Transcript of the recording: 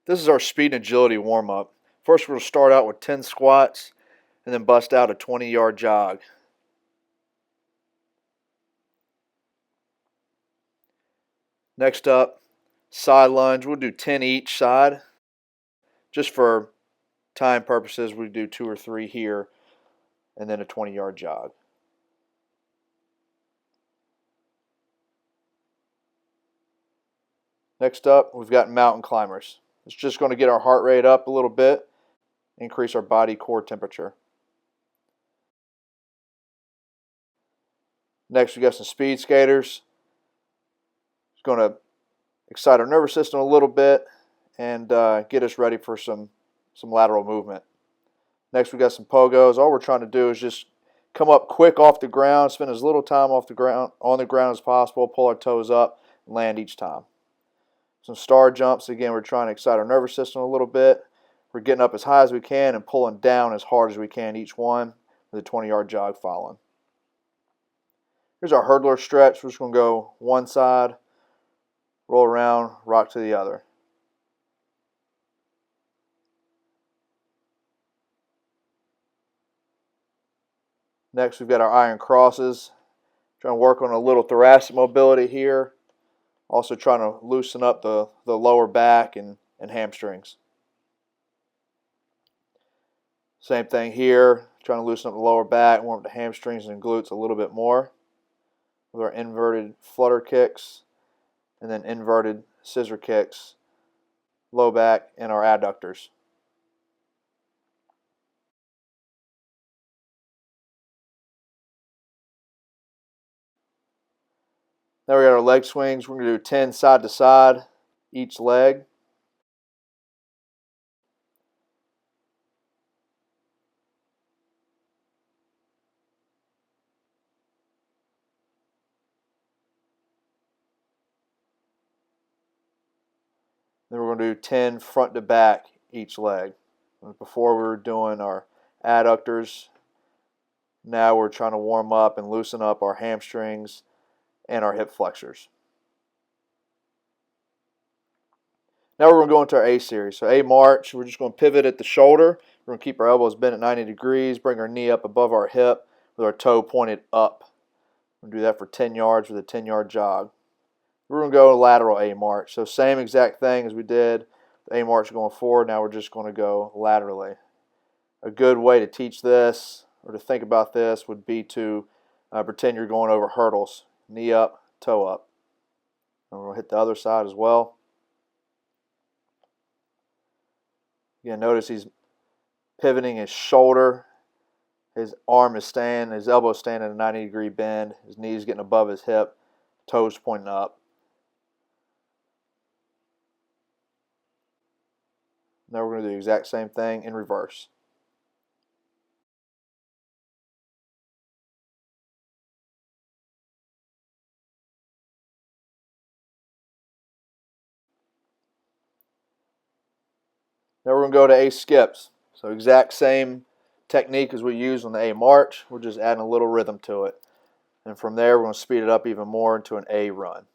This is our speed and agility warm-up. First, we're going to start out with 10 squats and then bust out a 20-yard jog. Next up, side lunge. We'll do 10 each side. Just for time purposes, we do 2 or 3 here and then a 20-yard jog. Next up, we've got mountain climbers. It's just going to get our heart rate up a little bit, increase our body core temperature. Next, we got some speed skaters. It's going to excite our nervous system a little bit and get us ready for some lateral movement. Next, we got some pogos. All we're trying to do is just come up quick off the ground, spend as little time on the ground as possible, pull our toes up, and land each time. Some star jumps. Again, we're trying to excite our nervous system a little bit. We're getting up as high as we can and pulling down as hard as we can each one with a 20-yard jog following. Here's our hurdler stretch. We're just going to go one side, roll around, rock to the other. Next, we've got our iron crosses. Trying to work on a little thoracic mobility here. Also trying to loosen up the lower back and hamstrings. Same thing here. Trying to loosen up the lower back, warm up the hamstrings and glutes a little bit more. With our inverted flutter kicks and then inverted scissor kicks, low back, and our adductors. Now we got our leg swings. We're going to do 10 side to side each leg. Then we're going to do 10 front to back each leg. Before we were doing our adductors. Now we're trying to warm up and loosen up our hamstrings and our hip flexors. Now we're going to go into our A series. So A march, we're just going to pivot at the shoulder. We're going to keep our elbows bent at 90 degrees, bring our knee up above our hip with our toe pointed up. We're going to do that for 10 yards with a 10-yard jog. We're going to go lateral A march. So same exact thing as we did the A march going forward. Now we're just going to go laterally. A good way to teach this or to think about this would be to pretend you're going over hurdles. Knee up, toe up. And we're going to hit the other side as well. Again, notice he's pivoting his shoulder. His arm is staying, his elbow is staying at a 90-degree bend. His knees getting above his hip, toes pointing up. Now we're going to do the exact same thing in reverse. Now we're going to go to A skips. So exact same technique as we used on the A march. We're just adding a little rhythm to it. And from there, we're going to speed it up even more into an A run.